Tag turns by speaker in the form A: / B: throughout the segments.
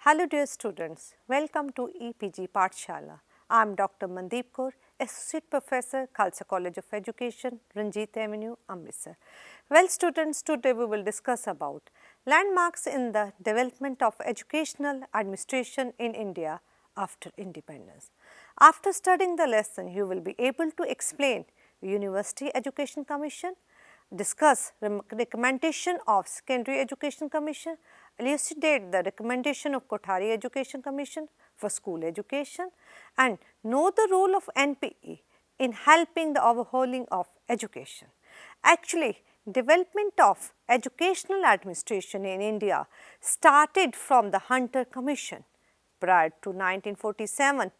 A: Hello dear students, welcome to EPG Pathshala. I am Dr. Mandeep Kaur, Associate Professor, Khalsa College of Education, Ranjit Avenue, Amritsar. Well students, today we will discuss about landmarks in the development of educational administration in India after independence. After studying the lesson, you will be able to explain University Education Commission, discuss recommendation of Secondary Education Commission, elucidate the recommendation of Kothari Education Commission for school education and know the role of NPE in helping the overhauling of education. Actually, development of educational administration in India started from the Hunter Commission. Prior to 1947,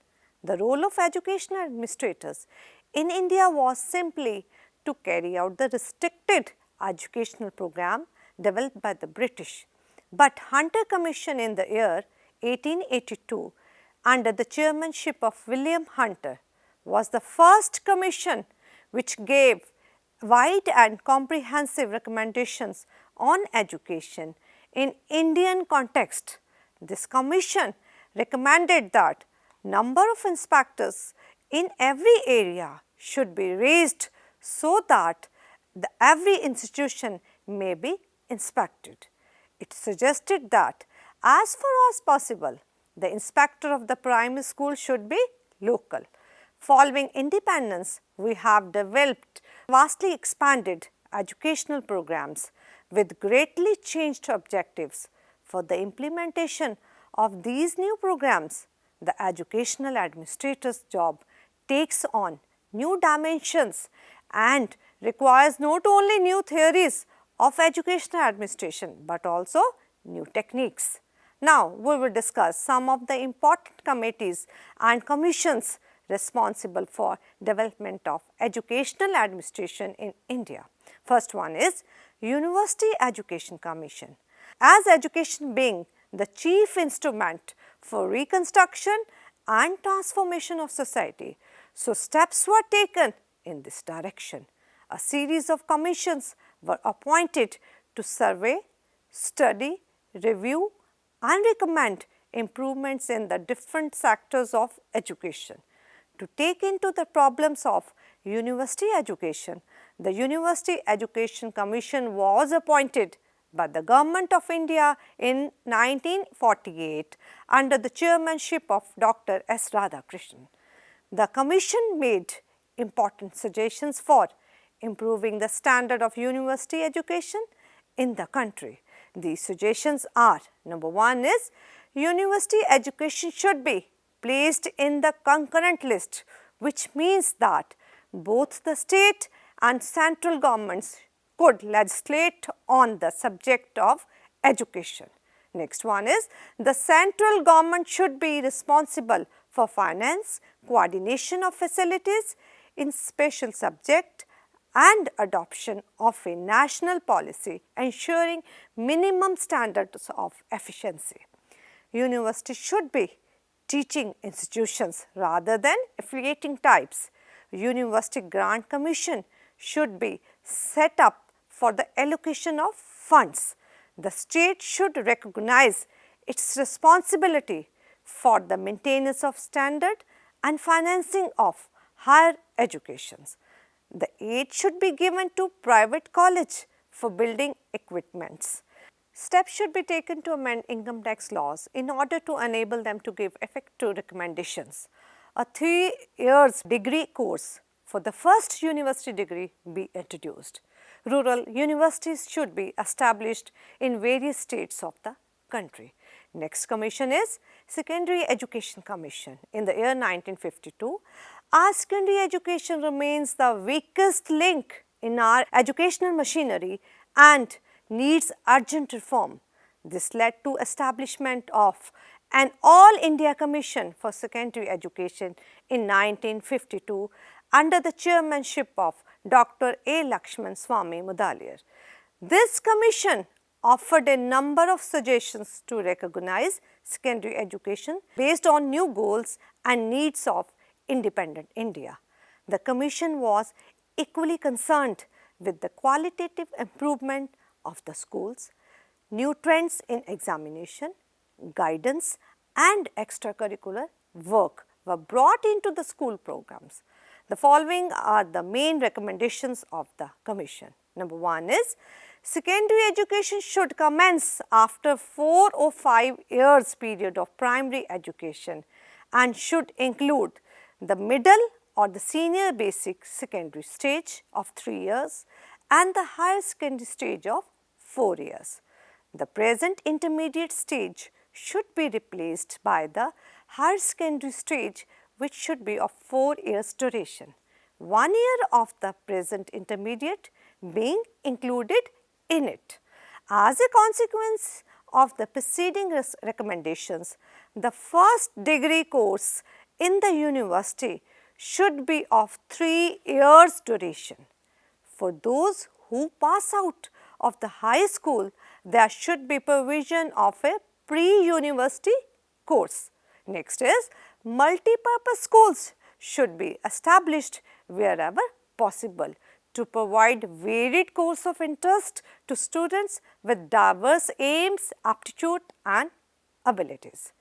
A: the role of educational administrators in India was simply to carry out the restricted educational program developed by the British. But Hunter Commission in the year 1882 under the chairmanship of William Hunter was the first commission which gave wide and comprehensive recommendations on education in Indian context. This commission recommended that number of inspectors in every area should be raised so that every institution may be inspected. It suggested that as far as possible, the inspector of the primary school should be local. Following independence, we have developed vastly expanded educational programs with greatly changed objectives. For the implementation of these new programs, the educational administrator's job takes on new dimensions and requires not only new theories of educational administration, but also new techniques. Now, we will discuss some of the important committees and commissions responsible for development of educational administration in India. First one is University Education Commission. As education being the chief instrument for reconstruction and transformation of society, so steps were taken in this direction. A series of commissions were appointed to survey, study, review and recommend improvements in the different sectors of education. To take into the problems of university education, the University Education Commission was appointed by the Government of India in 1948 under the chairmanship of Dr. S. Radhakrishnan. The commission made important suggestions for improving the standard of university education in the country. These suggestions are: number one is university education should be placed in the concurrent list, which means that both the state and central governments could legislate on the subject of education. Next one is the central government should be responsible for finance, coordination of facilities in special subject and adoption of a national policy ensuring minimum standards of efficiency. Universities should be teaching institutions rather than affiliating types. University Grant Commission should be set up for the allocation of funds. The state should recognize its responsibility for the maintenance of standard and financing of higher educations. The aid should be given to private college for building equipments. Steps should be taken to amend income tax laws in order to enable them to give effect to recommendations. A 3 years degree course for the first university degree be introduced. Rural universities should be established in various states of the country. Next commission is Secondary Education Commission. In the year 1952, as secondary education remains the weakest link in our educational machinery and needs urgent reform. This led to establishment of an All India Commission for Secondary Education in 1952 under the chairmanship of Dr. A. Lakshman Swamy Mudaliar. This commission offered a number of suggestions to recognize secondary education based on new goals and needs of independent India. The commission was equally concerned with the qualitative improvement of the schools, new trends in examination, guidance and extracurricular work were brought into the school programs. The following are the main recommendations of the Commission. Number 1 is secondary education should commence after 4 or 5 years period of primary education and should include the middle or the senior basic secondary stage of 3 years and the higher secondary stage of 4 years. The present intermediate stage should be replaced by the higher secondary stage, which should be of 4 years duration. 1 year of the present intermediate being included in it. As a consequence of the preceding recommendations, the first degree course in the university should be of 3 years duration. For those who pass out of the high school, there should be provision of a pre-university course. Next is multi-purpose schools should be established wherever possible to provide varied course of interest to students with diverse aims, aptitude and abilities.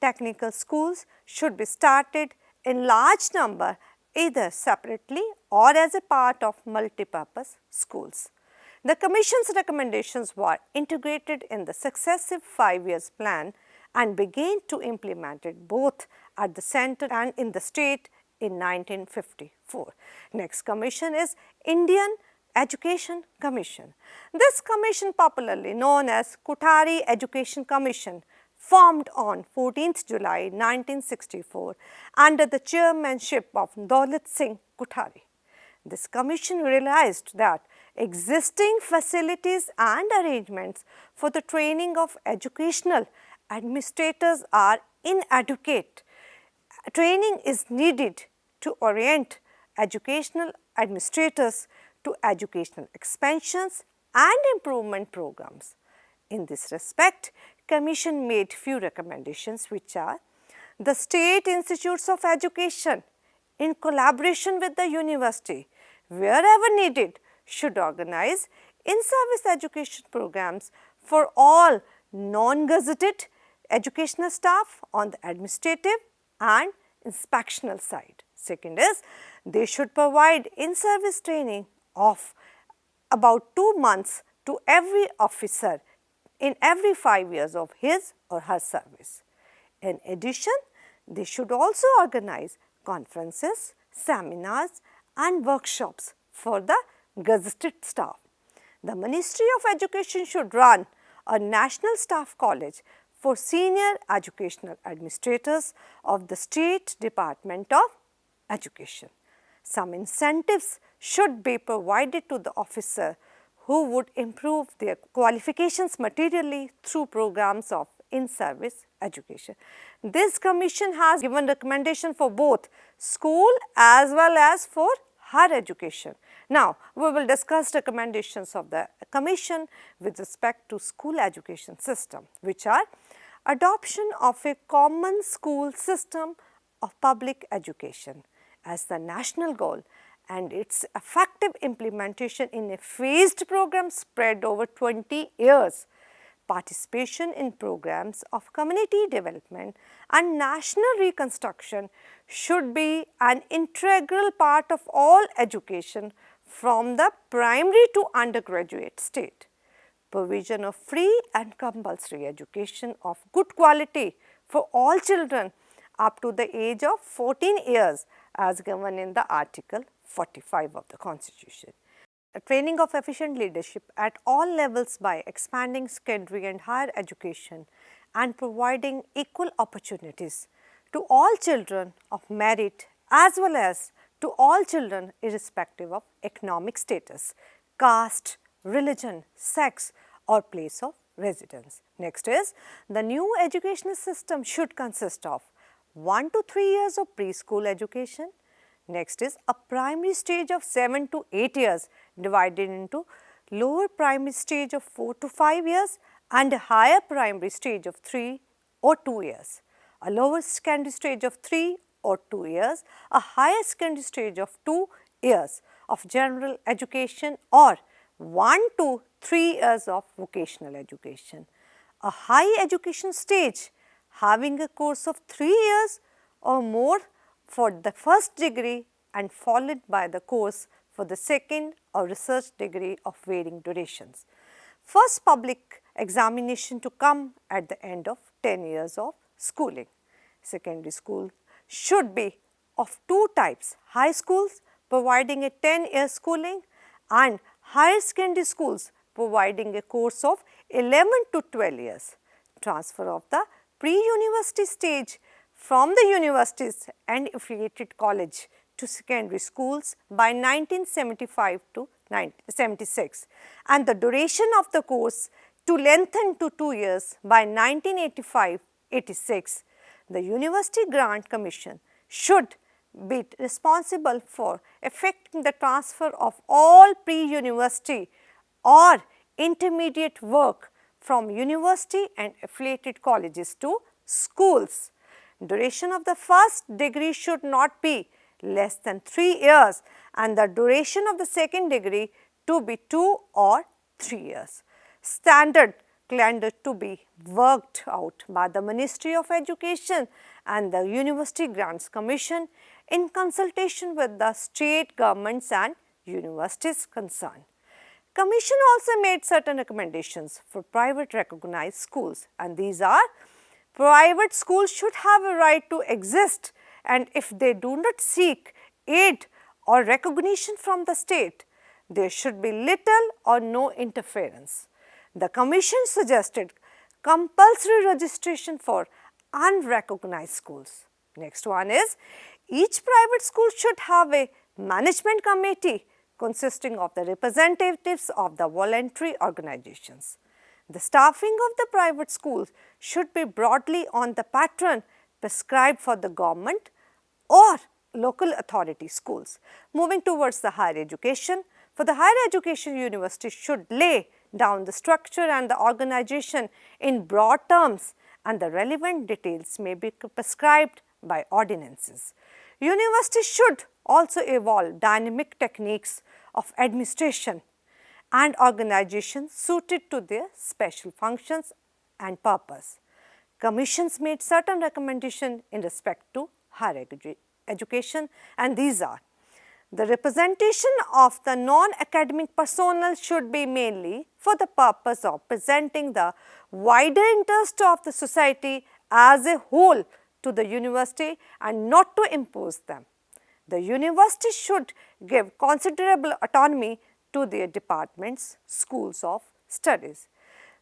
A: Technical schools should be started in large number either separately or as a part of multi-purpose schools. The Commission's recommendations were integrated in the successive 5 years plan and began to implement it both at the center and in the state in 1954. Next commission is Indian Education Commission. This commission, popularly known as Kothari Education Commission, formed on 14th July 1964 under the chairmanship of Daulat Singh Kothari. This commission realized that existing facilities and arrangements for the training of educational administrators are inadequate. Training is needed to orient educational administrators to educational expansions and improvement programs. In this respect, Commission made few recommendations, which are the state institutes of education in collaboration with the university, wherever needed, should organize in-service education programs for all non-gazetted educational staff on the administrative and inspectional side. Second is, they should provide in-service training of about 2 months to every officer in every 5 years of his or her service. In addition, they should also organize conferences, seminars and workshops for the gazetted staff. The Ministry of Education should run a national staff college for senior educational administrators of the State Department of Education. Some incentives should be provided to the officer who would improve their qualifications materially through programs of in-service education. This commission has given recommendation for both school as well as for higher education. Now, we will discuss recommendations of the commission with respect to school education system, which are adoption of a common school system of public education as the national goal and its effective implementation in a phased program spread over 20 years. Participation in programs of community development and national reconstruction should be an integral part of all education from the primary to undergraduate state. Provision of free and compulsory education of good quality for all children up to the age of 14 years as given in the Article 45 of the Constitution. A training of efficient leadership at all levels by expanding secondary and higher education and providing equal opportunities to all children of merit as well as to all children irrespective of economic status, caste, religion, sex or place of residence. Next is, the new educational system should consist of 1 to 3 years of preschool education. Next is a primary stage of 7 to 8 years divided into lower primary stage of 4 to 5 years and a higher primary stage of 3 or 2 years. A lower secondary stage of 3 or 2 years, a higher secondary stage of 2 years of general education or 1 to 3 years of vocational education. A high education stage having a course of 3 years or more for the first degree and followed by the course for the second or research degree of varying durations. First public examination to come at the end of 10 years of schooling. Secondary school should be of two types: high schools providing a 10-year schooling and higher secondary schools providing a course of 11 to 12 years. Transfer of the pre-university stage from the universities and affiliated college to secondary schools by 1975 to 1976, and the duration of the course to lengthen to 2 years by 1985-86. The University Grant Commission should be responsible for effecting the transfer of all pre-university or intermediate work from university and affiliated colleges to schools. Duration of the first degree should not be less than 3 years and the duration of the second degree to be 2 or 3 years. Standard calendar to be worked out by the Ministry of Education and the University Grants Commission in consultation with the state governments and universities concerned. Commission also made certain recommendations for private recognized schools, and these are: private schools should have a right to exist, and if they do not seek aid or recognition from the state, there should be little or no interference. The Commission suggested compulsory registration for unrecognized schools. Next one is, each private school should have a management committee consisting of the representatives of the voluntary organizations. The staffing of the private schools should be broadly on the pattern prescribed for the government or local authority schools. Moving towards the higher education, for the higher education, universities should lay down the structure and the organization in broad terms, and the relevant details may be prescribed by ordinances. Universities should also evolve dynamic techniques of administration and organization suited to their special functions and purpose. Commissions made certain recommendations in respect to higher education, and these are: the representation of the non-academic personnel should be mainly for the purpose of presenting the wider interest of the society as a whole to the university and not to impose them. The university should give considerable autonomy to their departments, schools of studies.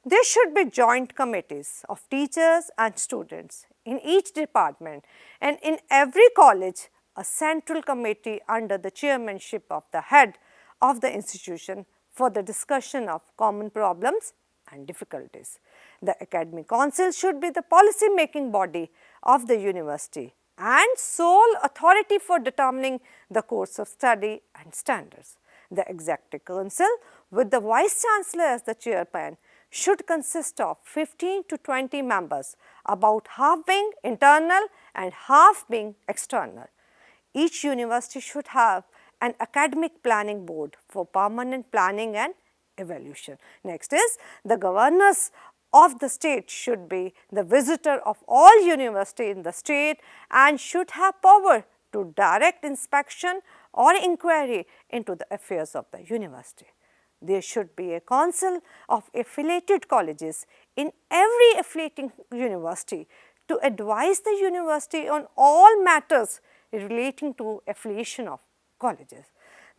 A: There should be joint committees of teachers and students in each department, and in every college a central committee under the chairmanship of the head of the institution for the discussion of common problems and difficulties. The academic council should be the policy making body of the university and sole authority for determining the course of study and standards. The executive council, with the vice chancellor as the chairman, should consist of 15 to 20 members, about half being internal and half being external. Each university should have an academic planning board for permanent planning and evaluation. Next is, the governors of the state should be the visitor of all universities in the state and should have power to direct inspection or inquiry into the affairs of the university. There should be a council of affiliated colleges in every affiliating university to advise the university on all matters relating to affiliation of colleges.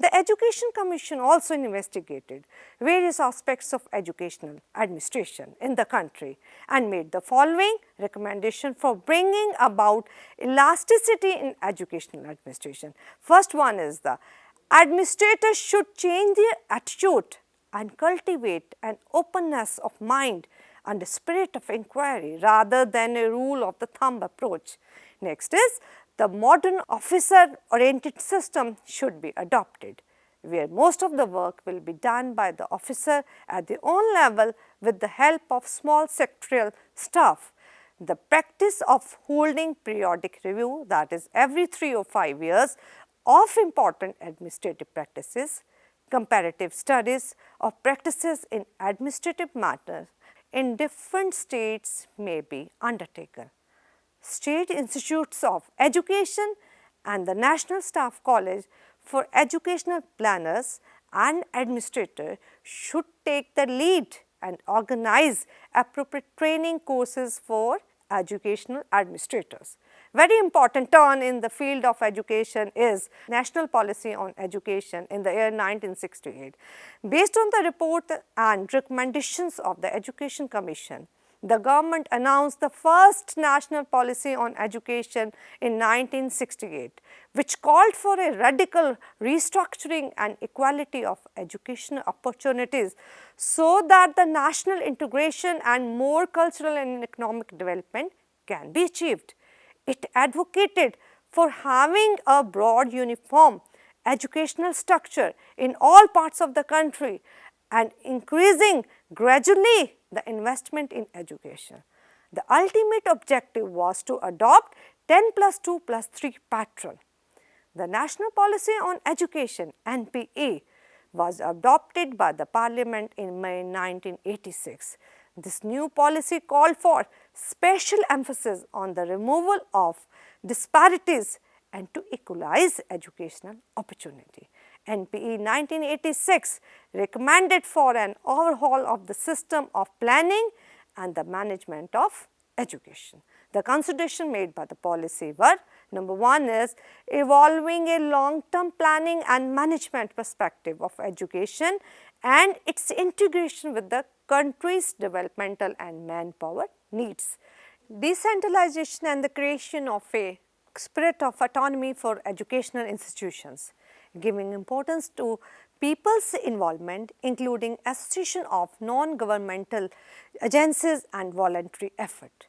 A: The Education Commission also investigated various aspects of educational administration in the country and made the following recommendation for bringing about elasticity in educational administration. First one is, the administrators should change their attitude and cultivate an openness of mind and a spirit of inquiry rather than a rule of the thumb approach. Next is, the modern officer-oriented system should be adopted, where most of the work will be done by the officer at their own level with the help of small sectorial staff. The practice of holding periodic review, that is every 3 or 5 years, of important administrative practices, comparative studies of practices in administrative matters in different states may be undertaken. State Institutes of Education and the National Staff College for Educational Planners and Administrators should take the lead and organize appropriate training courses for educational administrators. Very important turn in the field of education is National Policy on Education in the year 1968. Based on the report and recommendations of the Education Commission, the government announced the first national policy on education in 1968, which called for a radical restructuring and equality of educational opportunities so that the national integration and more cultural and economic development can be achieved. It advocated for having a broad uniform educational structure in all parts of the country and increasing gradually the investment in education. The ultimate objective was to adopt 10+2+3 pattern. The National Policy on Education (NPA) was adopted by the Parliament in May 1986. This new policy called for special emphasis on the removal of disparities and to equalize educational opportunity. NPE 1986 recommended for an overhaul of the system of planning and the management of education. The consideration made by the policy were: number one is evolving a long-term planning and management perspective of education and its integration with the country's developmental and manpower needs. Decentralization and the creation of a spirit of autonomy for educational institutions, giving importance to people's involvement, including association of non-governmental agencies and voluntary effort.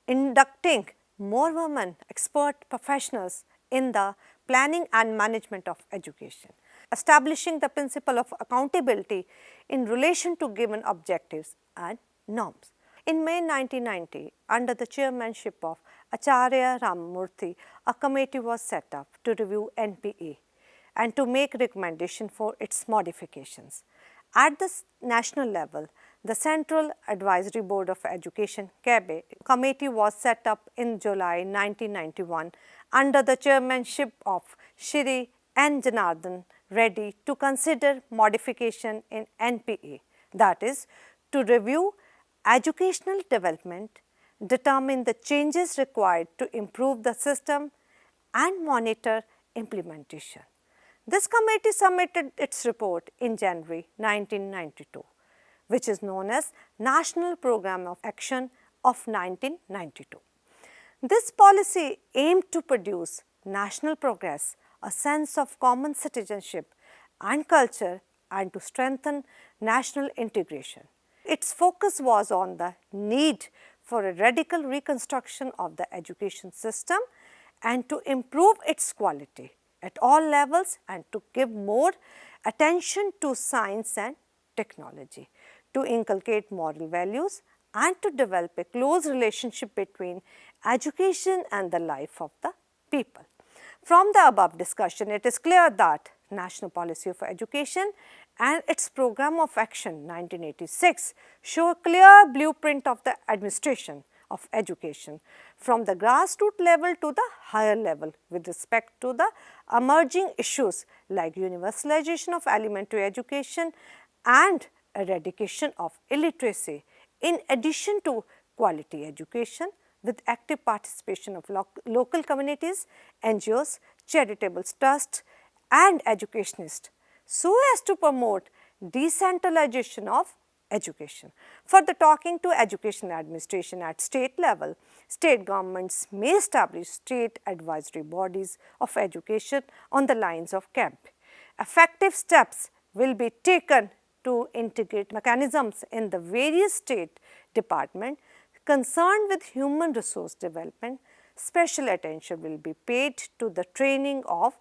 A: Inducting more women expert professionals in the planning and management of education. Establishing the principle of accountability in relation to given objectives and norms. In May 1990, under the chairmanship of Acharya Ramamurthy, a committee was set up to review NPA and to make recommendation for its modifications. At the national level, the Central Advisory Board of Education (CABE) committee was set up in July 1991 under the chairmanship of Shri N. Janardhan Reddy to consider modification in NPA, that is, to review educational development, determine the changes required to improve the system and monitor implementation. This committee submitted its report in January 1992, which is known as National Program of Action of 1992. This policy aimed to produce national progress, a sense of common citizenship and culture, and to strengthen national integration. Its focus was on the need for a radical reconstruction of the education system and to improve its quality at all levels and to give more attention to science and technology, to inculcate moral values and to develop a close relationship between education and the life of the people. From the above discussion, it is clear that National Policy of Education and its Program of Action 1986 show a clear blueprint of the administration of education from the grassroots level to the higher level with respect to the emerging issues like universalization of elementary education and eradication of illiteracy, in addition to quality education with active participation of local communities, NGOs, charitable trusts and educationists, so as to promote decentralization of education. Further, talking to education administration at state level, state governments may establish state advisory bodies of education on the lines of CAB. Effective steps will be taken to integrate mechanisms in the various state departments concerned with human resource development. Special attention will be paid to the training of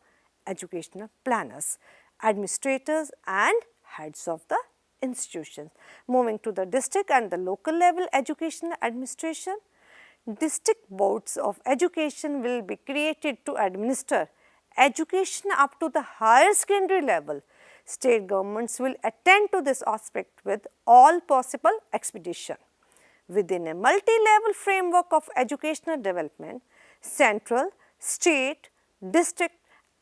A: educational planners, administrators and heads of the institutions. Moving to the district and the local level education administration, district boards of education will be created to administer education up to the higher secondary level. State governments will attend to this aspect with all possible expedition. within a multi-level framework of educational development. Central, state, district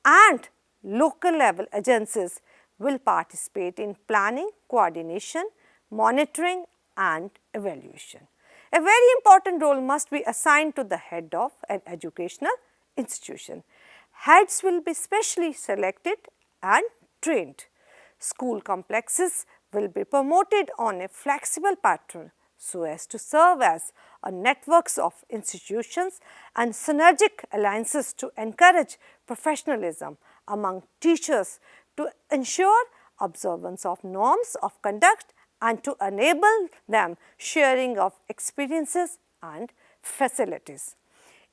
A: and local level agencies will participate in planning, coordination, monitoring and evaluation. A very important role must be assigned to the head of an educational institution. Heads will be specially selected and trained. School complexes will be promoted on a flexible pattern so as to serve as a networks of institutions and synergic alliances to encourage professionalism among teachers to ensure observance of norms of conduct and to enable them sharing of experiences and facilities.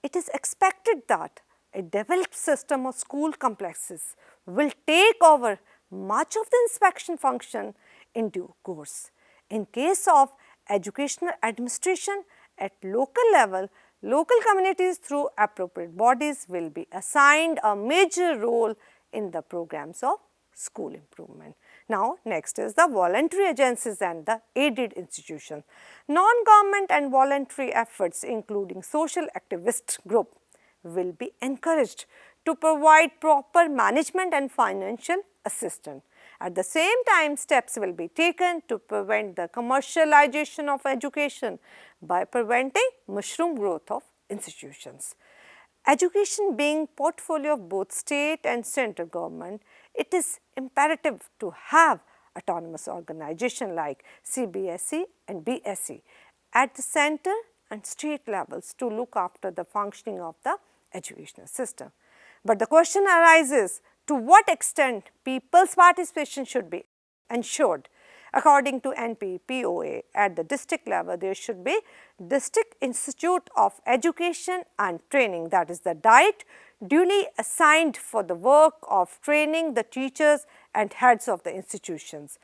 A: It is expected that a developed system of school complexes will take over much of the inspection function in due course. In case of educational administration at local level, local communities through appropriate bodies will be assigned a major role in the programs of school improvement. Now, next is the voluntary agencies and the aided institutions. Non-government and voluntary efforts including social activist group will be encouraged to provide proper management and financial assistance. At the same time, steps will be taken to prevent the commercialization of education by preventing mushroom growth of institutions. Education being portfolio of both state and central government, it is imperative to have autonomous organization like CBSE and BSE at the center and state levels to look after the functioning of the educational system. But the question arises, to what extent people's participation should be ensured? According to NPPOA, at the district level, there should be District Institute of Education and Training, that is the DIET, duly assigned for the work of training the teachers and heads of the institutions.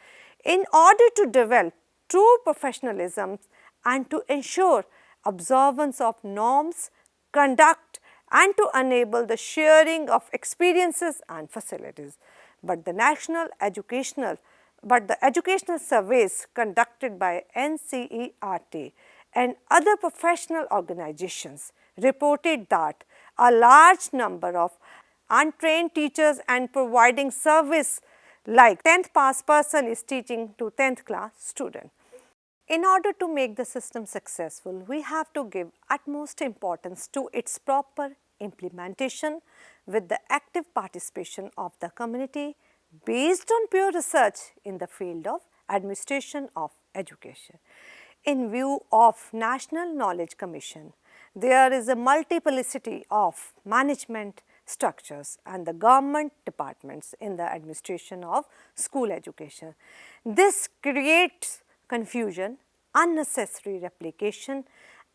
A: In order to develop true professionalism and to ensure observance of norms, conduct and to enable the sharing of experiences and facilities. But the educational surveys conducted by NCERT and other professional organizations reported that a large number of untrained teachers and providing service like 10th pass person is teaching to 10th class student. In order to make the system successful, we have to give utmost importance to its proper implementation with the active participation of the community based on pure research in the field of administration of education. In view of National Knowledge Commission, there is a multiplicity of management structures and the government departments in the administration of school education. This creates confusion, unnecessary replication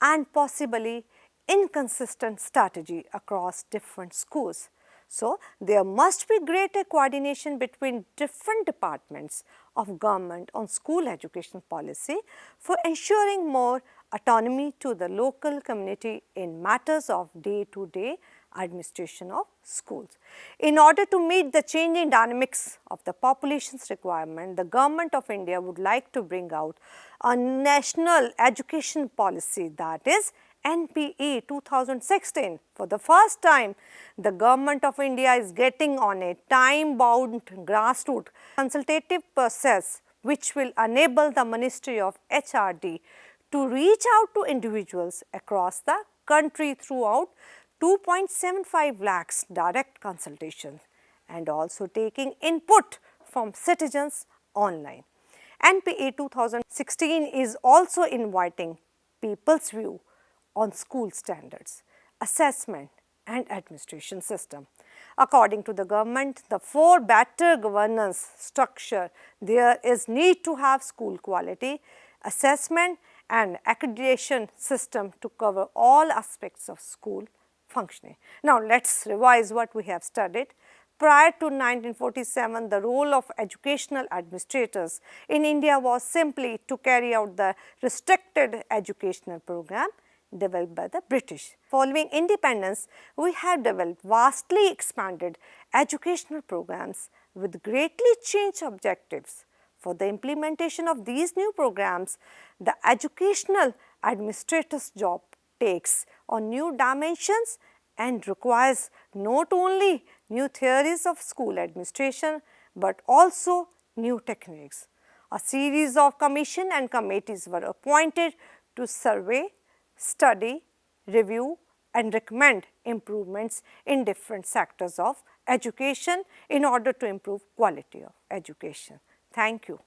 A: and possibly inconsistent strategy across different schools. So, there must be greater coordination between different departments of government on school education policy for ensuring more autonomy to the local community in matters of day-to-day administration of schools. In order to meet the changing dynamics of the population's requirement, the Government of India would like to bring out a national education policy, that is NPE 2016. For the first time, the Government of India is getting on a time-bound grassroots consultative process which will enable the Ministry of HRD to reach out to individuals across the country throughout 2.75 lakhs direct consultations and also taking input from citizens online. NPE 2016 is also inviting people's view on school standards, assessment and administration system. According to the government, for better governance structure, there is need to have school quality, assessment and accreditation system to cover all aspects of school functioning. Now, let us revise what we have studied. Prior to 1947, the role of educational administrators in India was simply to carry out the restricted educational program developed by the British. Following independence, we have developed vastly expanded educational programs with greatly changed objectives. For the implementation of these new programs, the educational administrator's job takes on new dimensions and requires not only new theories of school administration but also new techniques. A series of commission and committees were appointed to survey, study, review and recommend improvements in different sectors of education in order to improve quality of education. Thank you.